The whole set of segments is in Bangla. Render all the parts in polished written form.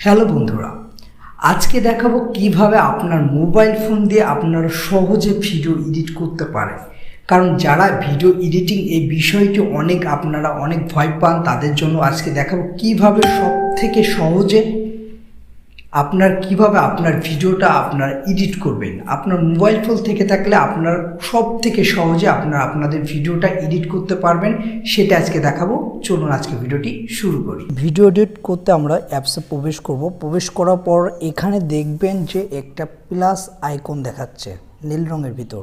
হ্যালো বন্ধুরা, আজকে দেখাবো কিভাবে আপনার মোবাইল ফোন দিয়ে আপনারা সহজে ভিডিও এডিট করতে পারেন। কারণ যারা ভিডিও এডিটিং এই বিষয়টি আপনারা অনেক ভয় পান, তাদের জন্য আজকে দেখাবো কিভাবে সবথেকে সহজে আপনার ভিডিওটা এডিট করবেন। আপনার মোবাইল ফোন থেকে থাকলে আপনার সবথেকে সহজে আপনাদের ভিডিওটা এডিট করতে পারবেন, সেটা আজকে দেখাবো। চলুন আজকে ভিডিওটি শুরু করি। ভিডিও এডিট করতে আমরা অ্যাপসে প্রবেশ করব। প্রবেশ করার পর এখানে দেখবেন যে একটা প্লাস আইকন দেখাচ্ছে নীল রঙের ভিতর।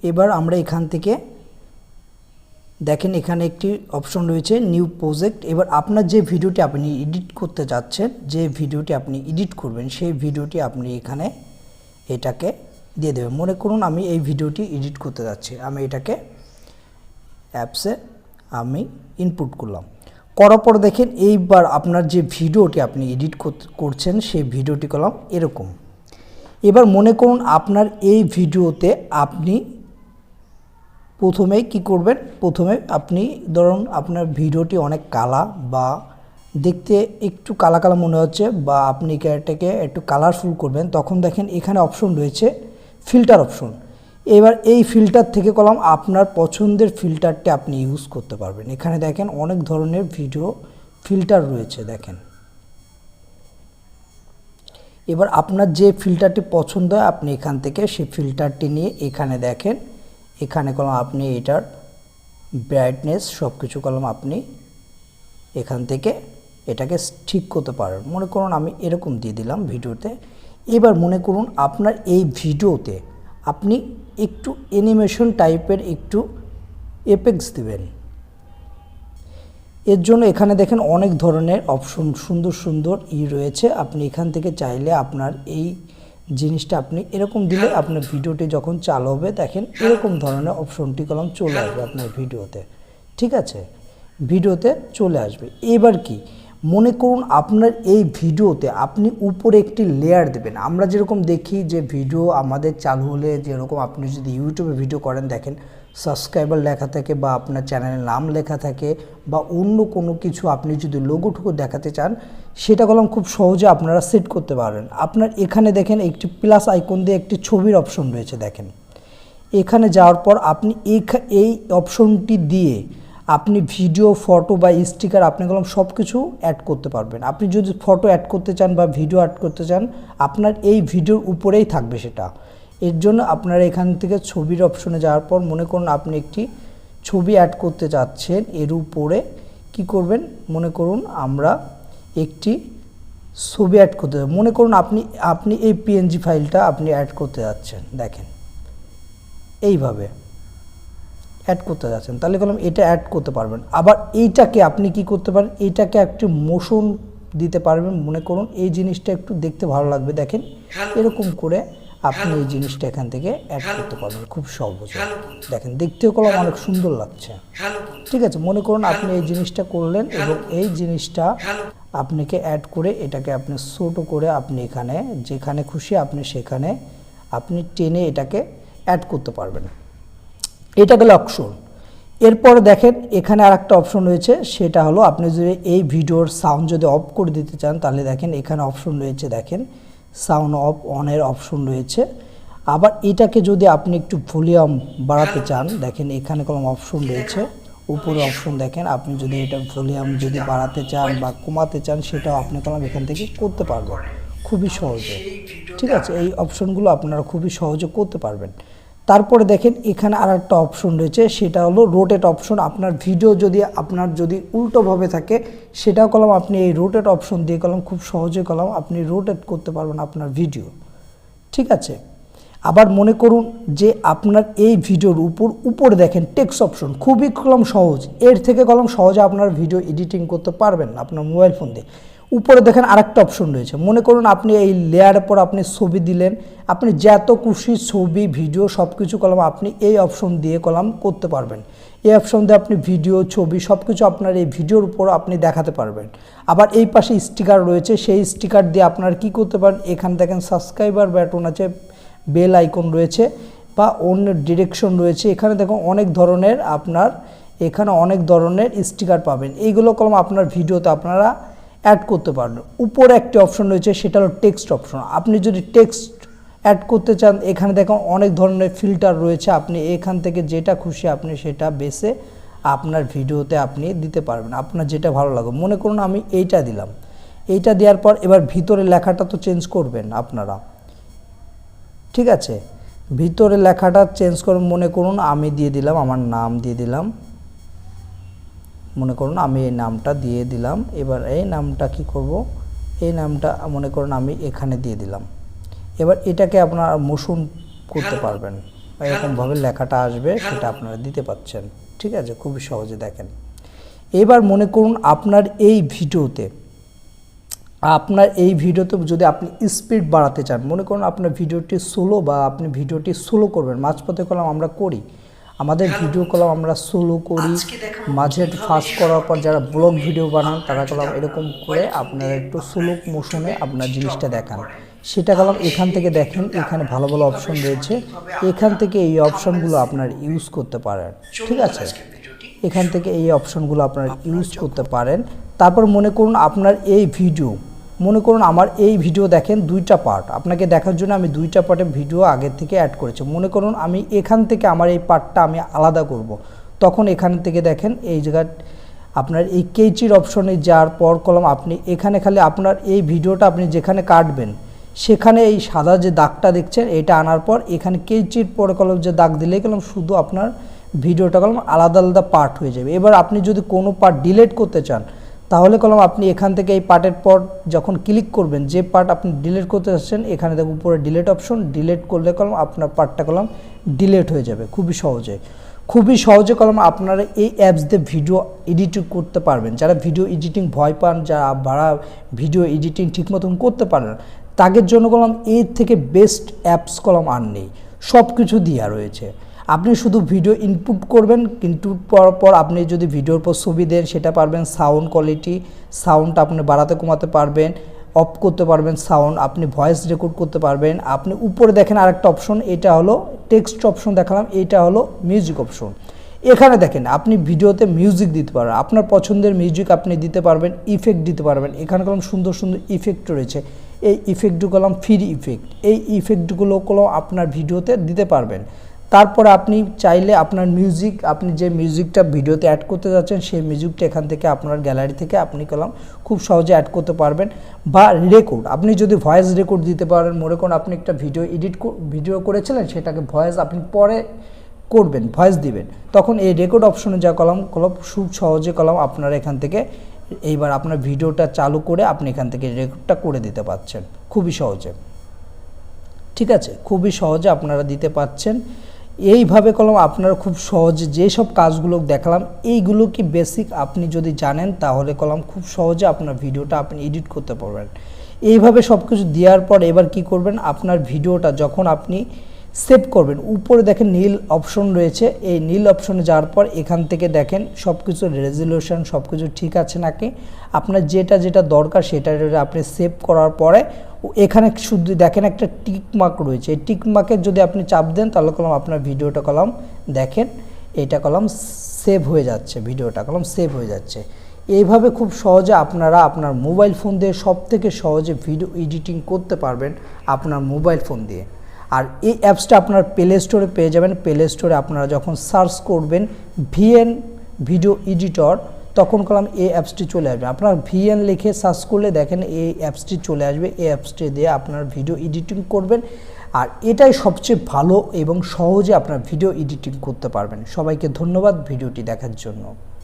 এবার আমরা এখান থেকে দেখেন এখানে একটি অপশন রয়েছে নিউ প্রজেক্ট। এবার আপনার যে ভিডিওটি আপনি এডিট করতে যাচ্ছেন, যে ভিডিওটি আপনি এডিট করবেন, সেই ভিডিওটি আপনি এখানে এটাকে দিয়ে দেবেন। মনে করুন আমি এই ভিডিওটি এডিট করতে যাচ্ছি, আমি এটাকে অ্যাপসে আমি ইনপুট করলাম। করার পর দেখেন এইবার আপনার যে ভিডিওটি আপনি এডিট করছেন সেই ভিডিওটি করলাম এরকম। এবার মনে করুন আপনার এই ভিডিওতে আপনি প্রথমেই কি করবেন, প্রথমে আপনি ধরুন আপনার ভিডিওটি অনেক কালা বা দেখতে একটু কালা কালা মনে হচ্ছে, বা আপনি এটাকে একটু কালারফুল করবেন, তখন দেখেন এখানে অপশন রয়েছে ফিল্টার অপশন। এবার এই ফিল্টার থেকে কলম আপনার পছন্দের ফিল্টারটি আপনি ইউজ করতে পারবেন। এখানে দেখেন অনেক ধরনের ভিডিও ফিল্টার রয়েছে দেখেন। এবার আপনার যে ফিল্টারটি পছন্দ হয় আপনি এখান থেকে সেই ফিল্টারটি নিয়ে এখানে দেখেন, এখানে কলম আপনি এটার ব্রাইটনেস সব কিছু কলম আপনি এখান থেকে এটাকে ঠিক করতে পারেন। মনে করুন আমি এরকম দিয়ে দিলাম ভিডিওতে। এবার মনে করুন আপনার এই ভিডিওতে আপনি একটু অ্যানিমেশন টাইপের একটু এফেক্টস দিবেন। এর জন্য এখানে দেখেন অনেক ধরনের অপশন সুন্দর সুন্দর রয়েছে। আপনি এখান থেকে চাইলে আপনার এই জিনিসটা আপনি এরকম দিলে আপনার ভিডিওটি যখন চালু হবে দেখেন এরকম ধরনের অপশনটি কলম চলে আসবে আপনার ভিডিওতে। ঠিক আছে, ভিডিওতে চলে আসবে। এবার কি মনে করুন আপনার এই ভিডিওতে আপনি উপরে একটি লেয়ার দেবেন। আমরা যেরকম দেখি যে ভিডিও আমাদের চালু হলে যেরকম আপনি যদি ইউটিউবে ভিডিও করেন দেখেন সাবস্ক্রাইবার লেখা থাকে বা আপনার চ্যানেলের নাম লেখা থাকে, বা অন্য কোনো কিছু আপনি যদি লোগো ঠুকো দেখাতে চান সেটা কলম খুব সহজে আপনারা সেট করতে পারেন। আপনার এখানে দেখেন একটি প্লাস আইকন দিয়ে একটি ছবির অপশন রয়েছে দেখেন। এখানে যাওয়ার পর আপনি এই অপশনটি দিয়ে আপনি ভিডিও, ফটো বা স্টিকার আপনি কলম সব কিছু অ্যাড করতে পারবেন। আপনি যদি ফটো অ্যাড করতে চান বা ভিডিও অ্যাড করতে চান আপনার এই ভিডিওর উপরেই থাকবে সেটা। এর জন্য আপনারা এখান থেকে ছবির অপশনে যাওয়ার পর মনে করুন আপনি একটি ছবি অ্যাড করতে যাচ্ছেন, এর উপরে কি করবেন, মনে করুন আমরা একটি ছবি অ্যাড করতে যাবেন। মনে করুন আপনি এই পিএনজি ফাইলটা আপনি অ্যাড করতে যাচ্ছেন দেখেন এইভাবে অ্যাড করতে যাচ্ছেন, তাহলে কলম এটা অ্যাড করতে পারবেন। আবার এইটাকে আপনি কি করতে পারেন, এইটাকে একটু মোশন দিতে পারবেন। মনে করুন এই জিনিসটা একটু দেখতে ভালো লাগবে দেখেন এরকম করে আপনি এই জিনিসটা এখান থেকে অ্যাড করতে পারবেন খুব সহজে। দেখেন দেখতেও কলম অনেক সুন্দর লাগছে। ঠিক আছে, মনে করুন আপনি এই জিনিসটা করলেন এবং এই জিনিসটা আপনাকে অ্যাড করে এটাকে আপনি ছোট করে আপনি এখানে যেখানে খুশি আপনি সেখানে আপনি টেনে এটাকে অ্যাড করতে পারবেন। এটা গেল অপশন। এরপর দেখেন এখানে আর একটা অপশন রয়েছে, সেটা হলো আপনি যদি এই ভিডিওর সাউন্ড যদি অফ করে দিতে চান তাহলে দেখেন এখানে অপশন রয়েছে দেখেন সাউন্ড অফ অনের অপশন রয়েছে। আবার এটাকে যদি আপনি একটু ভলিউম বাড়াতে চান দেখেন এখানে কলম অপশন রয়েছে উপরে অপশন দেখেন, আপনি যদি এটা ভলিউম যদি বাড়াতে চান বা কমাতে চান সেটাও আপনি কলম এখান থেকে করতে পারবেন খুবই সহজে। ঠিক আছে, এই অপশনগুলো আপনারা খুবই সহজে করতে পারবেন। তারপরে দেখেন এখানে আর একটা অপশন রয়েছে, সেটা হলো রোটেট অপশন। আপনার ভিডিও যদি উল্টোভাবে থাকে সেটাও কলম আপনি এই রোটেট অপশন দিয়ে কলম খুব সহজে কলম আপনি রোটেট করতে পারবেন আপনার ভিডিও। ঠিক আছে, আবার মনে করুন যে আপনার এই ভিডিওর উপরে দেখেন টেক্সট অপশন, খুবই কলম সহজ। এর থেকে কলম সহজে আপনার ভিডিও এডিটিং করতে পারবেন আপনার মোবাইল ফোন দিয়ে। উপরে দেখেন আরেকটা অপশন রয়েছে, মনে করুন আপনি এই লেয়ারের পর আপনি ছবি দিলেন, আপনি যত খুশি ছবি ভিডিও সব কিছু কলম আপনি এই অপশন দিয়ে কলম করতে পারবেন। এই অপশন দিয়ে আপনি ভিডিও, ছবি সব কিছু আপনার এই ভিডিওর উপর আপনি দেখাতে পারবেন। আবার এই পাশে স্টিকার রয়েছে, সেই স্টিকার দিয়ে আপনার কি করতে পারেন, এখানে দেখেন সাবস্ক্রাইবার বাটন আছে, বেল আইকন রয়েছে বা অন্য ডিরেকশন রয়েছে। এখানে দেখুন অনেক ধরনের আপনার এখানে অনেক ধরনের স্টিকার পাবেন। এইগুলো কলম আপনার ভিডিওতে আপনারা অ্যাড করতে পারবেন। উপরে একটি অপশন রয়েছে, সেটা হলো টেক্সট অপশন। আপনি যদি টেক্সট অ্যাড করতে চান, এখানে দেখুন অনেক ধরনের ফিল্টার রয়েছে, আপনি এখান থেকে যেটা খুশি আপনি সেটা বেছে আপনার ভিডিওতে আপনি দিতে পারবেন, আপনার যেটা ভালো লাগে। মনে করুন আমি এইটা দিলাম, এইটা দেওয়ার পর এবার ভিতরে লেখাটা তো চেঞ্জ করবেন আপনারা, ঠিক আছে? ভিতরে লেখাটা চেঞ্জ করুন। মনে করুন আমি দিয়ে দিলাম, আমার নাম দিয়ে দিলাম, মনে করুন আমি এই নামটা দিয়ে দিলাম। এবার এই নামটা কি করব, এই নামটা মনে করুন আমি এখানে দিয়ে দিলাম। এবার এটাকে আপনারা মোশন করতে পারবেন, এরকমভাবে লেখাটা আসবে, সেটা আপনারা দিতে পাচ্ছেন, ঠিক আছে? খুবই সহজে দেখেন। এবার মনে করুন আপনার এই ভিডিওতে যদি আপনি স্পিড বাড়াতে চান, মনে করুন আপনার ভিডিওটি স্লো, বা আপনি ভিডিওটি স্লো করবেন, মাঝপথে কলম আমরা করি, আমাদের ভিডিও কলম আমরা স্লো করি, মাঝে ফাস্ট করার পর যারা ব্লগ ভিডিও বানান তারা কলম এরকম করে আপনারা একটু স্লো মোশনে আপনার জিনিসটা দেখান, সেটা কলম এখান থেকে দেখেন, এখানে ভালো ভালো অপশন রয়েছে, এখান থেকে এই অপশনগুলো আপনার ইউজ করতে পারেন, ঠিক আছে? এখান থেকে এই অপশনগুলো আপনারা ইউজ করতে পারেন। তারপর মনে করুন আপনার এই ভিডিও, মনে করুন আমার এই ভিডিও দেখেন দুইটা পার্ট, আপনাকে দেখার জন্য আমি দুইটা পার্টে ভিডিও আগে থেকে অ্যাড করেছি। মনে করুন আমি এখান থেকে আমার এই পার্টটা আমি আলাদা করব, তখন এখান থেকে দেখেন এই জায়গা আপনার এই কেচির অপশনে যাওয়ার পর কলম আপনি এখানে খালি আপনার এই ভিডিওটা আপনি যেখানে কাটবেন সেখানে এই সাদা যে দাগটা দেখছেন এটা আনার পর এখানে কেচির পরে কলম যে দাগ দিলেই কলম শুধু আপনার ভিডিওটা কলম আলাদা আলাদা পার্ট হয়ে যাবে। এবার আপনি যদি কোনো পার্ট ডিলিট করতে চান, তাহলে কলম আপনি এখান থেকে এই পার্টের পর যখন ক্লিক করবেন, যে পার্ট আপনি ডিলিট করতে চাচ্ছেন এখানে দেখুন উপরে ডিলিট অপশন, ডিলিট করলে কলম আপনার পার্টটা কলম ডিলিট হয়ে যাবে। খুবই সহজে কলম আপনারা এই অ্যাপস দিয়ে ভিডিও এডিটিং করতে পারবেন। যারা ভিডিও এডিটিং ভয় পান, যারা ভিডিও এডিটিং ঠিক মতন করতে পারেন, তাদের জন্য কলম এর থেকে বেস্ট অ্যাপস কলম আর নেই, সব কিছু দেওয়া রয়েছে। আপনি শুধু ভিডিও ইনপুট করবেন, ইনপুট করার পর আপনি যদি ভিডিওর পর ছবি দেন সেটা পারবেন, সাউন্ড কোয়ালিটি, সাউন্ডটা আপনি বাড়াতে কমাতে পারবেন, অফ করতে পারবেন সাউন্ড, আপনি ভয়েস রেকর্ড করতে পারবেন। আপনি উপরে দেখেন আরেকটা অপশন, এটা হলো টেক্সট অপশন দেখালাম, এটা হলো মিউজিক অপশন। এখানে দেখেন আপনি ভিডিওতে মিউজিক দিতে পারবেন, আপনার পছন্দের মিউজিক আপনি দিতে পারবেন, ইফেক্ট দিতে পারবেন। এখানে কলম সুন্দর সুন্দর ইফেক্ট রয়েছে, এই ইফেক্টগুলো কলম ফ্রি ইফেক্ট, এই ইফেক্টগুলো কলম আপনার ভিডিওতে দিতে পারবেন। তারপরে আপনি চাইলে আপনার মিউজিক, আপনি যে মিউজিকটা ভিডিওতে অ্যাড করতে যাচ্ছেন সেই মিউজিকটা এখান থেকে আপনার গ্যালারি থেকে আপনি কলম খুব সহজে অ্যাড করতে পারবেন। বা রেকর্ড, আপনি যদি ভয়েস রেকর্ড দিতে পারেন, মনে করুন আপনি একটা ভিডিও করেছিলেন, সেটাকে ভয়েস আপনি পরে করবেন, ভয়েস দিবেন, তখন এই রেকর্ড অপশনে যা কলম খুব সহজে কলম আপনারা এখান থেকে এইবার আপনার ভিডিওটা চালু করে আপনি এখান থেকে রেকর্ডটা করে দিতে পারছেন খুবই সহজে, ঠিক আছে? খুবই সহজে আপনারা দিতে পারছেন। এইভাবে কলম আপনারা খুব সহজে যেসব কাজগুলো দেখালাম এইগুলো কি বেসিক আপনি যদি জানেন, তাহলে কলম খুব সহজে আপনার ভিডিওটা আপনি এডিট করতে পারবেন। এইভাবে সব কিছু দেওয়ার পর এবার কি করবেন, আপনার ভিডিওটা যখন আপনি সেভ করবেন, উপরে দেখেন নীল অপশন রয়েছে, এই নীল অপশনে যাওয়ার পর এখান থেকে দেখেন সব কিছু রেজলিউশন সব কিছু ঠিক আছে নাকি, আপনার যেটা দরকার সেটা আপনি সেভ করার পরে এখানে শুধু দেখেন একটা টিক মার্ক রয়েছে, এই টিক মার্কের যদি আপনি চাপ দেন তাহলে কলম আপনার ভিডিওটা কলম দেখেন এটা কলম সেভ হয়ে যাচ্ছে, ভিডিওটা কলম সেভ হয়ে যাচ্ছে। এইভাবে খুব সহজে আপনারা আপনার মোবাইল ফোন দিয়ে সবথেকে সহজে ভিডিও এডিটিং করতে পারবেন আপনার মোবাইল ফোন দিয়ে। আর এই অ্যাপসটা আপনার প্লে স্টোরে পেয়ে যাবেন। প্লে স্টোরে আপনারা যখন সার্চ করবেন ভিএন ভিডিও এডিটর, তখন কলম এই অ্যাপসটি চলে আসবে। আপনার ভিএন লিখে সার্চ করলে দেখেন এই অ্যাপসটি চলে আসবে। এই অ্যাপসটি দিয়ে আপনার ভিডিও এডিটিং করবেন, আর এটাই সবচেয়ে ভালো এবং সহজে আপনার ভিডিও এডিটিং করতে পারবেন। সবাইকে ধন্যবাদ ভিডিওটি দেখার জন্য।